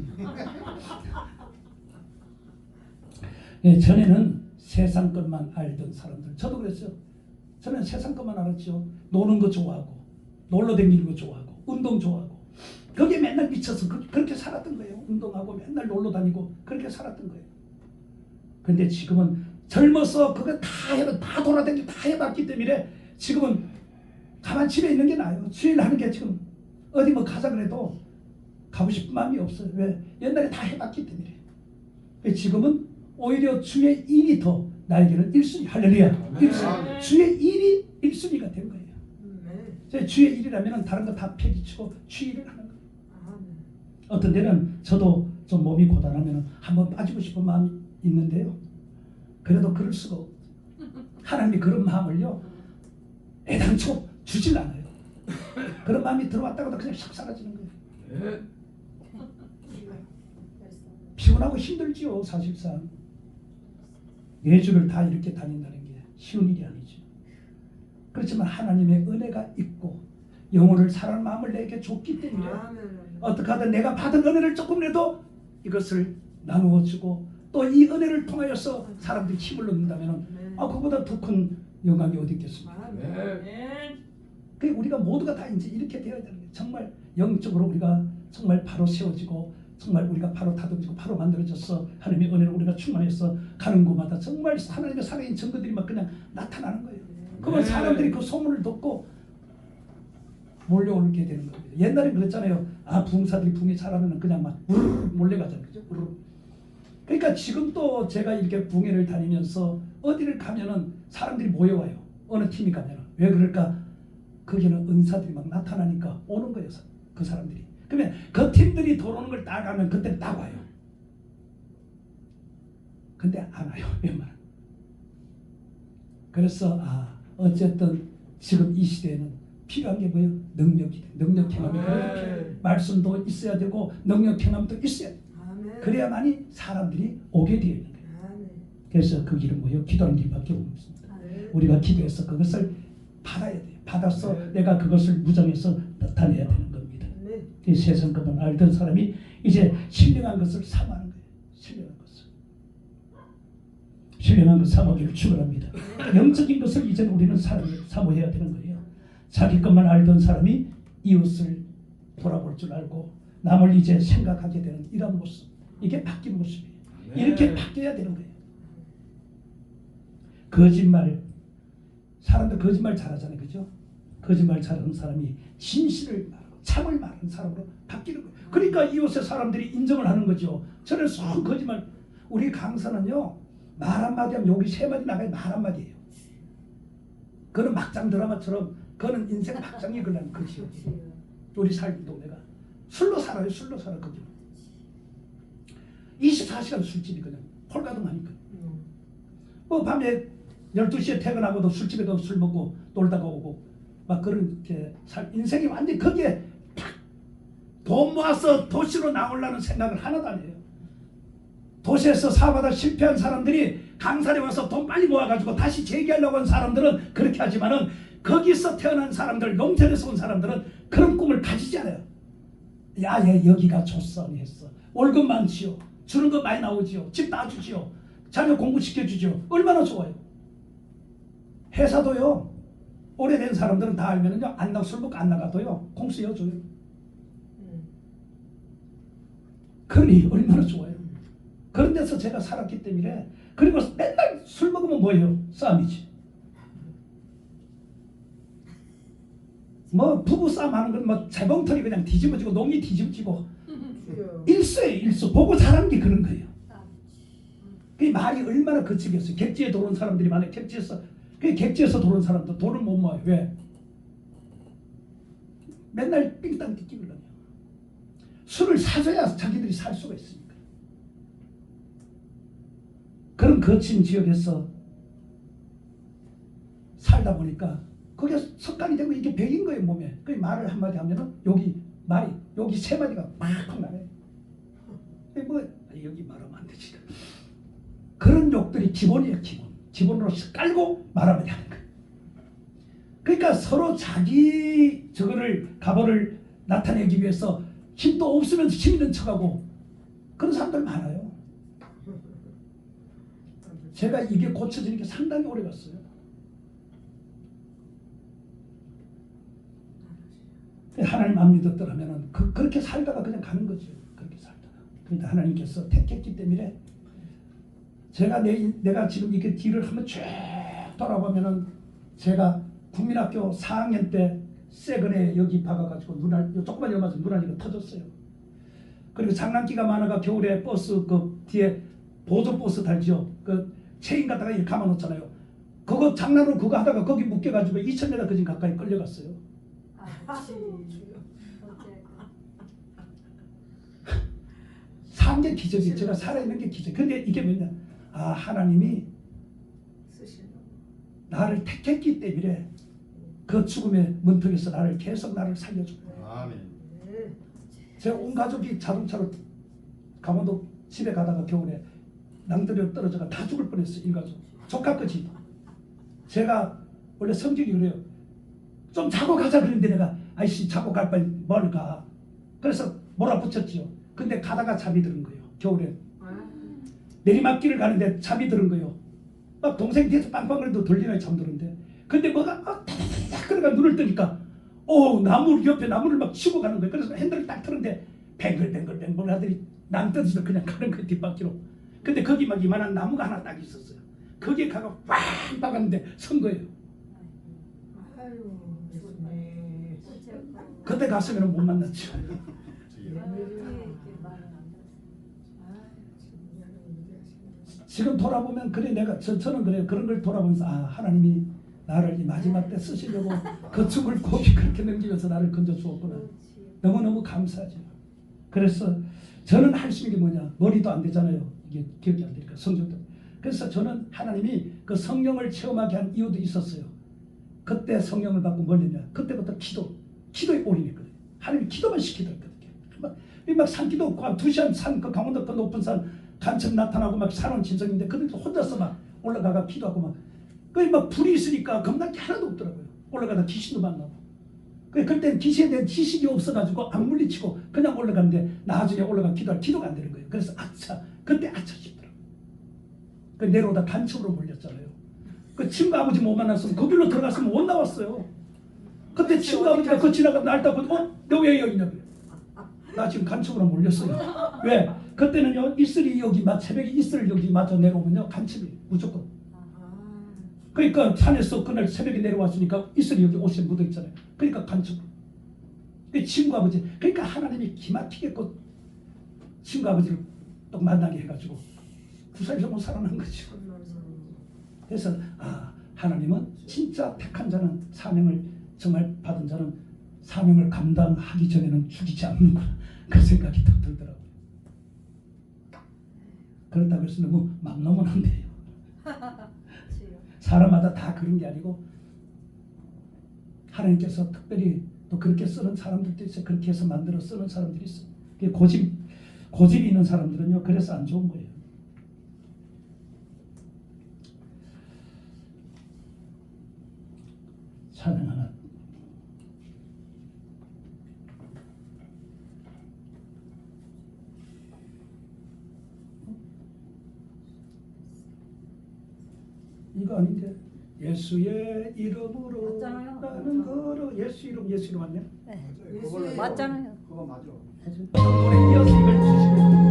예, 전에는 세상 것만 알던 사람들, 저도 그랬어요. 저는 세상 것만 알았죠. 노는 거 좋아하고, 놀러 다니는 거 좋아하고, 운동 좋아하고, 거기에 맨날 미쳐서 그렇게 살았던 거예요. 운동하고 맨날 놀러 다니고 그렇게 살았던 거예요. 근데 지금은 젊어서 그거 다 돌아다니고 다 해봤기 때문에 지금은 가만 집에 있는 게 나아요. 주일 하는 게 지금 어디 뭐 가자 그래도 가고 싶은 마음이 없어요. 왜? 옛날에 다 해봤기 때문에. 지금은 오히려 주의 일이 더 나에게는 1순위. 할렐루야. 1순위. 주의 일이 1순위가 된 거예요. 주의 일이라면 다른 거 다 폐기치고 주의 일을 하는 거예요. 어떤 데는 저도 좀 몸이 고단하면 한번 빠지고 싶은 마음이 있는데요. 그래도 그럴 수가 없어요. 하나님이 그런 마음을요 애당초 주질 않아요. 그런 마음이 들어왔다가도 그냥 샥 사라지는 거예요. 피곤하고 힘들지요. 사실상 4주를 다 이렇게 다닌다는 게 쉬운 일이 아니죠. 그렇지만 하나님의 은혜가 있고 영혼을 사랑하는 마음을 내게 줬기 때문에 어떻게 하든 내가 받은 은혜를 조금이라도 이것을 나누어 주고 또 이 은혜를 통하여서 사람들이 힘을 얻는다면 그보다 더 큰 영광이 어디 있겠습니까? 그 우리가 모두가 다 이제 이렇게 되어야 되는 거예요. 정말 영적으로 우리가 정말 바로 세워지고 정말 우리가 바로 다듬지고 바로 만들어져서 하나님의 은혜로 우리가 충만해서 가는 곳마다 정말 하나님의 살아있는 증거들이 막 그냥 나타나는 거예요. 그러면 사람들이 그 소문을 듣고 몰려오게 되는 겁니다. 옛날에 그랬잖아요. 아, 부흥사들이 부흥이 잘하면 그냥 막 우르르 몰려가잖아요. 그죠? 우르르. 그러니까 지금 또 제가 이렇게 부흥회를 다니면서 어디를 가면은 사람들이 모여와요. 어느 팀이 가면은. 왜 그럴까? 거기는 은사들이 막 나타나니까 오는 거예요. 그 사람들이. 그러면 그 팀들이 돌아오는 걸 따라가면 그때 딱 와요. 근데 안 와요. 웬만하면. 그래서 어쨌든 지금 이 시대에는 필요한 게 뭐예요? 능력이 돼. 능력 경험이 필요해요. 말씀도 있어야 되고 능력 경험도 있어야 돼요. 그래야만이 사람들이 오게 되어 있는 거예요. 그래서 그 길은 뭐예요? 기도하는 길밖에 없습니다. 우리가 기도해서 그것을 받아야 돼요. 받아서 내가 그것을 무장해서 나타내야 되는 겁니다. 이 세상 것만 알던 사람이 이제 신령한 것을 사모하는 거예요. 신령한 것을. 신령한 것 사모하기를 축원합니다. 영적인 것을 이제 우리는 사모해야 되는 거예요. 자기 것만 알던 사람이 이웃을 돌아볼 줄 알고 남을 이제 생각하게 되는 이런 모습. 이게 바뀐 모습이에요. 이렇게 바뀌어야 되는 거예요. 거짓말. 사람들 거짓말 잘하잖아요. 그죠? 거짓말 잘하는 사람이 진실을 말하고 참을 말하는 사람으로 바뀌는 거예요. 그러니까 이웃의 사람들이 인정을 하는 거죠. 저는 쏙 거짓말. 우리 강사는요. 말 한마디 하면 여기 세 마디 나가야 말 한마디예요. 그는 막장 드라마처럼 그는 인생 막장이 그냥 그렇죠. 우리 살던 동네가 술로 살아요. 술로 살아. 거기 24시간 술집이 그냥 홀가동하니까. 뭐 밤에 12시에 퇴근하고도 술집에 가서 술 먹고 놀다가 오고 막 그런 인생이 완전히 거기에 돈 모아서 도시로 나오려는 생각을 하나도 안 해요. 도시에서 사업하다 실패한 사람들이 강산에 와서 돈 빨리 모아가지고 다시 재기하려고 한 사람들은 그렇게 하지만은 거기서 태어난 사람들, 농촌에서 온 사람들은 그런 꿈을 가지지 않아요. 야, 얘 여기가 좋사니 했어. 월급 많지요. 주는 거 많이 나오지요. 집 놔주지요. 자녀 공부시켜주죠. 얼마나 좋아요. 회사도요. 오래된 사람들은 다 알면은요. 안 나가 술 먹고 안 나가도요. 공수여 줘요. 그러니 얼마나 좋아요. 그런 데서 제가 살았기 때문에. 그리고 맨날 술 먹으면 뭐예요? 싸움이지. 뭐 부부 싸움 하는 건 뭐 재봉틀이 그냥 뒤집어지고 농이 뒤집어지고 일수예요. 일수. 보고 잘하는 게 그런 거예요. 그 말이 얼마나 거치겠어요. 객지에 들어온 사람들이 많아요. 객지에서 들어온 사람들 돈을 못 모아요. 왜? 맨날 삥땅 뜯기거든요. 술을 사줘야 자기들이 살 수가 있으니까. 그런 거친 지역에서 살다 보니까 그게 습관이 되고 이게 배인 거예요. 몸에. 그 말을 한마디 하면은 여기 세 마디가 팍팍 나요. 뭐 여기 말하면 안 되지. 그런 욕들이 기본이에요. 기본으로 깔고 말하면 하는 거예요. 그러니까 서로 자기 가보를 나타내기 위해서 힘도 없으면서 힘 있는 척하고 그런 사람들 많아요. 제가 이게 고쳐지는 게 상당히 오래 갔어요. 하나님 안 믿었더라면 그렇게 살다가 그냥 가는 거죠. 그렇게 살다가. 그러니까 하나님께서 택했기 때문에 내가 지금 이렇게 뒤를 한번 쭉 돌아보면은 제가 국민학교 4학년 때 세근에 여기 박아가지고 조그만 여마서 눈알이가 터졌어요. 그리고 장난기가 많아가 겨울에 버스 그 뒤에 보조버스 달죠. 그 체인 갖다가 이렇게 감아놓잖아요. 그거 장난으로 그거 하다가 거기 묶여가지고 2000m 그진 가까이 끌려갔어요. 산 게 기적이 제가 살아있는 게 기적. 근데 이게 뭐냐? 하나님이 나를 택했기 때문에 그 죽음의 문턱에서 계속 나를 살려준 거예요. 아멘. 제 온 가족이 자동차로 강원도 집에 가다가 겨울에 낭떠러리로 떨어져가 다 죽을 뻔했어요. 일가족. 조카까지. 제가 원래 성격이 그래요. 좀 자고 가자 그랬는데 내가 아이씨 자고 갈 바에 뭘 가. 그래서 몰아붙였지요. 근데 가다가 잠이 드는 거예요. 겨울에. 내리막길을 가는데 잠이 드는 거예요. 막 동생 뒤에서 빵빵거리도 돌리나 잠드는데. 근데 뭐가 타다다닥 그러니까 눈을 뜨니까 나무 옆에 나무를 막 치고 가는 거예요. 그래서 핸들을 딱 트는데 뱅글뱅글 하더니 남떨어지도 그냥 가는 거예요. 뒷바퀴로. 근데 거기 막 이만한 나무가 하나 딱 있었어요. 거기에 가가 빡 박았는데 선 거예요. 그때 갔으면 못 만났죠. 지금 돌아보면 그래 내가 저는 그래요. 그런 걸 돌아보면서 하나님이 나를 이 마지막 때 쓰시려고 그 죽을 고비 그렇게 넘기면서 나를 건져 주었구나. 너무너무 감사하죠. 그래서 저는 할 수 있는 게 뭐냐, 머리도 안 되잖아요. 이게 기억이 안 되니까 성경도. 그래서 저는 하나님이 그 성령을 체험하게 한 이유도 있었어요. 그때 성령을 받고 뭐냐면 그때부터 기도에 올인했거든요. 하나님이 기도만 시키더라고요. 막 산기도 없고 한 2시간 산, 그 강원도 그 높은 산 간첩 나타나고 막 사는 진성인데 그들도 혼자서 막 올라가가 기도하고 막 거기 막 불이 있으니까 겁날 게 하나도 없더라고요. 올라가다 귀신도 만나고. 그때는 귀신에 대한 지식이 없어가지고 안 물리치고 그냥 올라갔는데 나중에 올라가 기도가 안 되는 거예요. 그래서 그때 싶더라고요. 내려오다 간첩으로 몰렸잖아요. 그 친구 아버지 못 만났으면 그 길로 들어갔으면 못 나왔어요. 그때 친구 아버지가 그 지나가 날 따고 너 왜 여기냐고요. 나 지금 간첩으로 몰렸어요. 왜? 그때는요 이슬이 여기 새벽에 이슬 여기 맞아 내려오면요 간첩이 무조건. 그러니까 산에서 그날 새벽에 내려왔으니까 이슬이 여기 옷에 묻어 있잖아요. 그러니까 간첩. 친구 아버지. 그러니까 하나님이 기막히게 그 친구 아버지를 또 만나게 해가지고 구사에서 못 살아난 거죠. 그래서 하나님은 진짜 택한 자는 사명을 정말 받은 자는 사명을 감당하기 전에는 죽이지 않는구나. 그 생각이 더 들더라고요. 그렇다고 해서 너무 맘 놓으면 안 돼요. 사람마다 다 그런 게 아니고 하나님께서 특별히 또 그렇게 쓰는 사람들도 있어요. 그렇게 해서 만들어 쓰는 사람들이 있어요. 고집이 있는 사람들은요 그래서 안 좋은 거예요. 찬양 하나. 이거 아닌데 예수의 이름으로 맞잖아요. 나는 걸어. 예수 이름 맞냐? 네. 그걸로 맞잖아요. 그거 맞아. 노래 이어서 이걸 주시면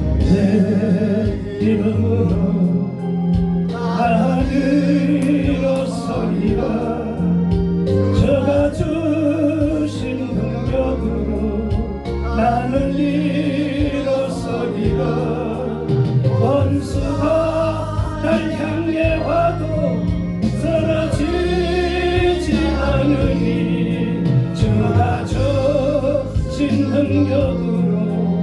예수의 이름으로 나는 일어서리라. 저가 주신 능력으로 나는 일어서리라. 원수가 날 향해 와도 쓰러지지 않으니 저가 주신 능력으로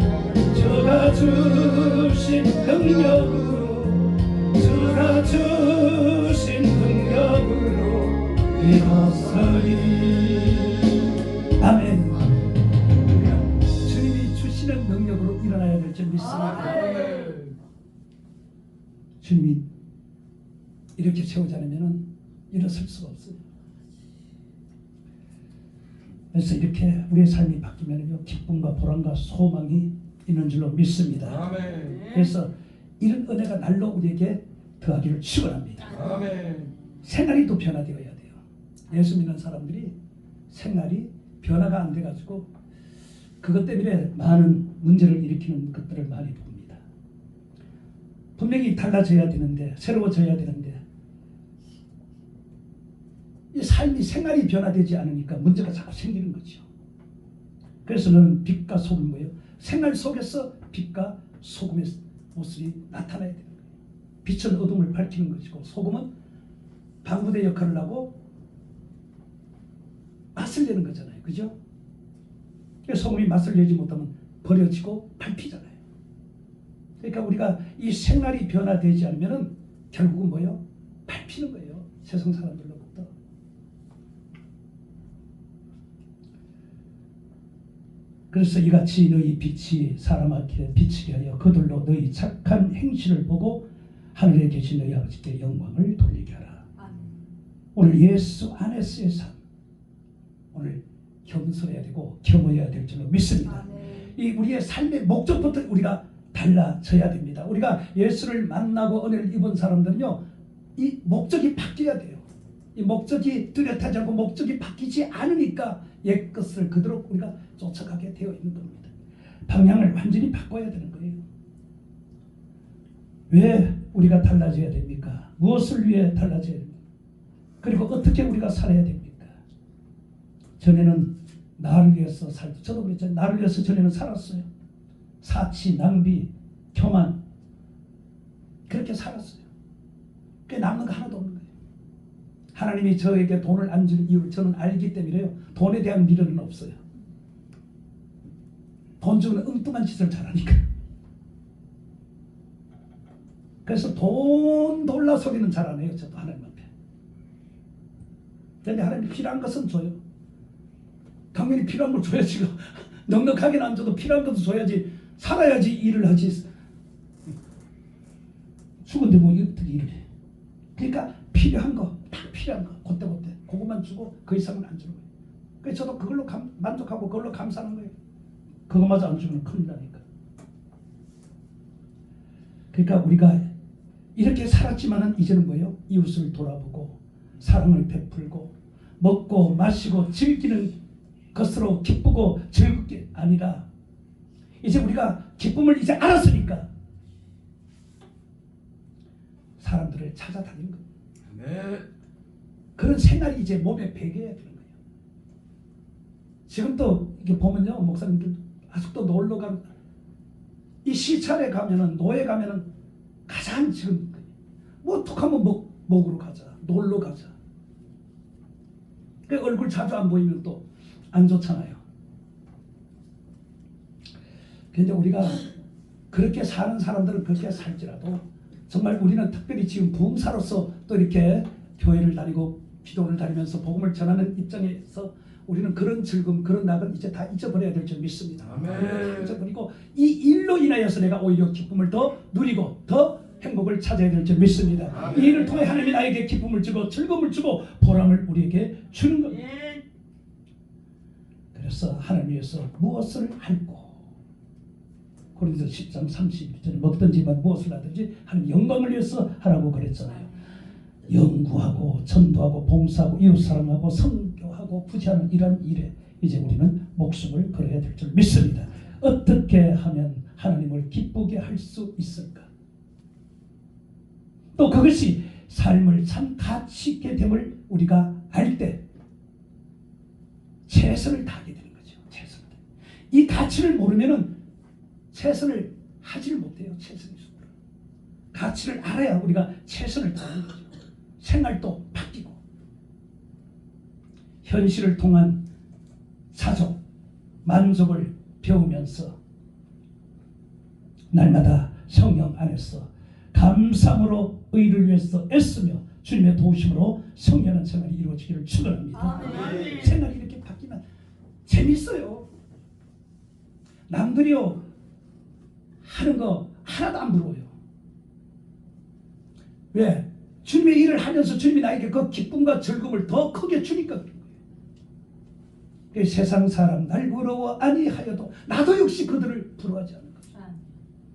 저가 주신 능력으로 저가 주신 능력으로 일어서리. 아멘. 주님이 주시는 능력으로 일어나야 될 줄 믿습니다. 주님이 이렇게 세우지 않으면 일어설 수가 없어요. 그래서 이렇게 우리의 삶이 바뀌면요 기쁨과 보람과 소망이 있는 줄로 믿습니다. 아멘. 그래서 이런 은혜가 날로 우리에게 더하기를 축원합니다. 아멘. 생활이 또 변화되어야 돼요. 예수 믿는 사람들이 생활이 변화가 안 돼가지고 그것 때문에 많은 문제를 일으키는 것들을 많이 봅니다. 분명히 달라져야 되는데 새로워져야 되는데 이 삶이 생활이 변화되지 않으니까 문제가 자꾸 생기는 거죠. 그래서 너는 빛과 소금 뭐예요? 생활 속에서 빛과 소금의 모습이 나타나야 되는 거예요. 빛은 어둠을 밝히는 것이고 소금은 방부대 역할을 하고 맛을 내는 거잖아요. 그죠? 소금이 맛을 내지 못하면 버려지고 밟히잖아요. 그러니까 우리가 이 생활이 변화되지 않으면 결국은 뭐예요? 밟히는 거예요. 세상 사람들로부터. 그래서 이같이 너희 빛이 사람 앞에 비치게 하여 그들로 너희 착한 행실을 보고 하늘에 계신 너희 아버지께 영광을 돌리게 하라. 오늘 예수 안에서의 삶, 오늘 겸손해야 되고 겸허해야 될 줄로 믿습니다. 이 우리의 삶의 목적부터 우리가 달라져야 됩니다. 우리가 예수를 만나고 은혜를 입은 사람들은요, 이 목적이 바뀌어야 돼요. 이 목적이 뚜렷하지 않고 목적이 바뀌지 않으니까 옛것을 그대로 우리가 쫓아가게 되어 있는 겁니다. 방향을 완전히 바꿔야 되는 거예요. 왜 우리가 달라져야 됩니까? 무엇을 위해 달라져야 됩니까? 그리고 어떻게 우리가 살아야 됩니까? 전에는 나를 위해서 저도 그랬잖아요. 나를 위해서 전에는 살았어요. 사치, 낭비, 교만, 그렇게 살았어요. 그게 남는 거 하나도 없는 거예요. 하나님이 저에게 돈을 안 주는 이유를 저는 알기 때문에요. 돈에 대한 미련은 없어요. 돈 주는 엉뚱한 짓을 잘하니까. 그래서 돈 돌라 소리는 잘 안 해요. 저도 하나님 앞에. 그런데 하나님이 필요한 것은 줘요. 당연히 필요한 걸 줘야지. 넉넉하게는 안 줘도 필요한 것도 줘야지. 살아야지 일을 하지. 죽은데 뭐 어떻게 일을 해. 그러니까 필요한 거, 딱 필요한 거, 그때 그것만 주고 그 이상은 안 주는 거예요. 그래서 저도 그걸로 만족하고 그걸로 감사하는 거예요. 그거마저 안 주면 큰일 나니까. 그러니까 우리가 이렇게 살았지만은 이제는 뭐예요? 이웃을 돌아보고 사랑을 베풀고 먹고 마시고 즐기는 것으로 기쁘고 즐겁게 아니라 이제 우리가 기쁨을 이제 알았으니까 사람들을 찾아다니는 겁니다. 네. 그런 생활이 이제 몸에 배겨야 되는 거예요. 지금도 이렇게 보면요, 목사님들 아직도 놀러 가면 이 시찰에 가면은 노예 가면은 가장 지금 뭐 툭하면 먹으러 가자, 놀러 가자. 그 얼굴 자주 안 보이면 또 안 좋잖아요. 그런데 우리가 그렇게 사는 사람들은 그렇게 살지라도 정말 우리는 특별히 지금 부흥사로서 또 이렇게 교회를 다니고 기도를 다니면서 복음을 전하는 입장에서 우리는 그런 즐거움, 그런 낙은 이제 다 잊어버려야 될 줄 믿습니다. 다 잊어버리고 이 일로 인하여서 내가 오히려 기쁨을 더 누리고 더 행복을 찾아야 될 줄 믿습니다. 이 일을 통해 하나님이 나에게 기쁨을 주고 즐거움을 주고 보람을 우리에게 주는 겁니다. 그래서 하나님 위해서 무엇을 할고 고린도서 10장 31절에 먹든지만 무엇을 하든지 하나님 영광을 위해서 하라고 그랬잖아요. 연구하고 전도하고 봉사하고 이웃사랑하고 선교하고 부지하는 이런 일에 이제 우리는 목숨을 걸어야 될 줄 믿습니다. 어떻게 하면 하나님을 기쁘게 할 수 있을까? 또 그것이 삶을 참 가치 있게 됨을 우리가 알 때 최선을 다하게 되는 거죠. 최선을. 이 가치를 모르면은 최선을 하지를 못해요. 최선의 순간. 가치를 알아야 우리가 최선을 다하는 거죠. 생활도 바뀌고 현실을 통한 사족, 만족을 배우면서 날마다 성령 안에서 감사함으로 의를 위해서 애쓰며 주님의 도우심으로 성령한 생활이 이루어지기를 축원합니다. 생활이 이렇게 바뀌면 재밌어요. 남들이요 하는 거 하나도 안 부러워요. 왜? 주님의 일을 하면서 주님이 나에게 그 기쁨과 즐거움을 더 크게 주니까 그런 거예요. 세상 사람 날 부러워 아니하여도 나도 역시 그들을 부러워하지 않는 거죠.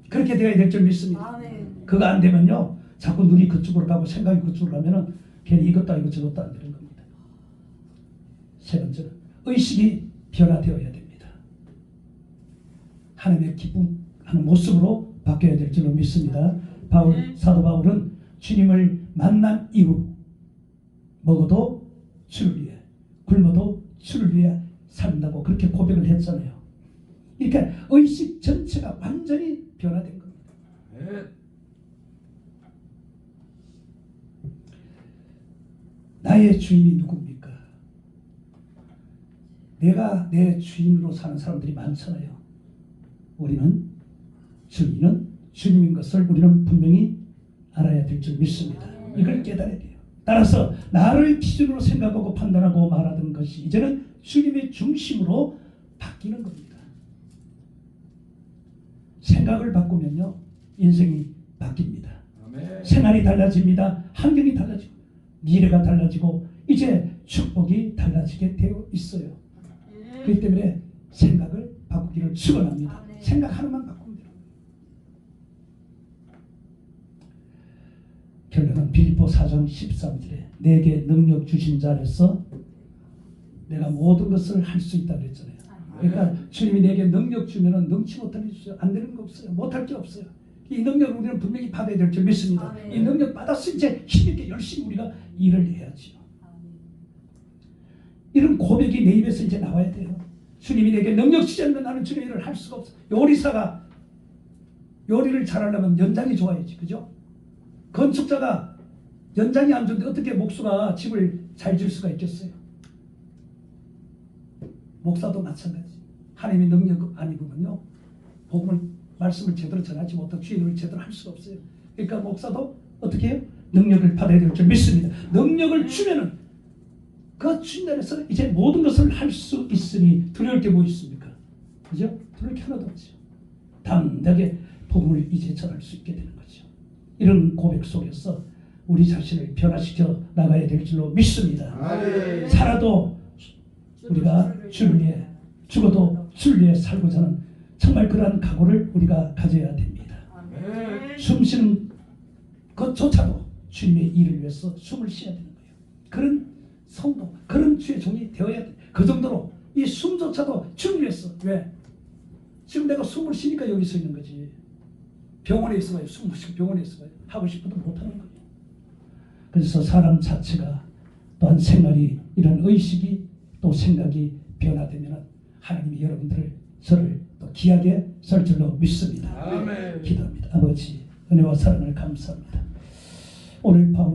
그렇게 되어야 될 줄 믿습니다. 그거 안 되면요 자꾸 눈이 그쪽으로 가고 생각이 그쪽으로 가면은 괜히 이것도 아니고 저것도 안 되는 겁니다. 세 번째는 의식이 변화되어야 됩니다. 하나님의 기쁨하는 모습으로 바뀌어야 될 줄로 믿습니다. 사도 바울은 주님을 만난 이후 먹어도 주를 위해 굶어도 주를 위해 산다고 그렇게 고백을 했잖아요. 그러니까 의식 전체가 완전히 변화된 겁니다. 나의 주인이 누굽니까? 내가 내 주인으로 사는 사람들이 많잖아요. 우리는 주인은 주님인 것을 우리는 분명히 알아야 될 줄 믿습니다. 이걸 깨달아야 돼요. 따라서 나를 기준으로 생각하고 판단하고 말하던 것이 이제는 주님의 중심으로 바뀌는 겁니다. 생각을 바꾸면요 인생이 바뀝니다. 아멘. 생활이 달라집니다. 환경이 달라지고 미래가 달라지고 이제 축복이 달라지게 되어 있어요. 그렇기 때문에 생각을 바꾸기를 축원합니다. 생각 하나만 바꾸면 돼요. 결론은 빌립보 4장 13절에 내게 능력 주신 자로서 내가 모든 것을 할 수 있다 그랬잖아요. 그러니까 주님이 내게 능력 주면은 능치 못할 일 없어요. 안 되는 거 없어요. 못할 게 없어요. 이 능력을 우리는 분명히 받아야 될 줄 믿습니다. 이 능력 받았을 때 힘있게 열심히 우리가 일을 해야지요. 이런 고백이 내 입에서 이제 나와야 돼요. 주님이 내게 능력 주지 않으면 나는 주님의 일을 할 수가 없어. 요리사가 요리를 잘하려면 연장이 좋아야지, 그죠? 건축자가 연장이 안 좋은데 어떻게 목수가 집을 잘 지을 수가 있겠어요? 목사도 마찬가지. 하나님의 능력 안 입으면요, 복음을 말씀을 제대로 전하지 못하고 주의 일을 제대로 할 수가 없어요. 그러니까 목사도 어떻게 해요? 능력을 받아야 될 줄 믿습니다. 능력을 주면은 그 주님 안에서 이제 모든 것을 할 수 있으니 두려울 게 뭐 있습니까? 그죠? 두려울 게 하나도 없죠. 담대하게 복음을 이제 전할 수 있게 되는 거죠. 이런 고백 속에서 우리 자신을 변화시켜 나가야 될 줄로 믿습니다. 살아도 우리가 주를 위해, 죽어도 주를 위해 살고자 하는 정말 그러한 각오를 우리가 가져야 됩니다. 숨 쉬는 것조차도 주님의 일을 위해서 숨을 쉬어야 되는 거예요. 그런 성도, 그런 주의 종이 되어야 돼. 그 정도로 이 숨조차도 주를 위해서. 왜? 지금 내가 숨을 쉬니까 여기 서 있는 거지. 병원에 있어봐요. 숨을 쉬고 병원에 있어봐요. 하고 싶어도 못하는 거예요. 그래서 사람 자체가 또한 생활이, 이런 의식이 또 생각이 변화되면 하나님이 여러분들을, 저를 또 귀하게 설 줄로 믿습니다. 아멘. 기도합니다. 아버지, 은혜와 사랑을 감사합니다. 오늘 밤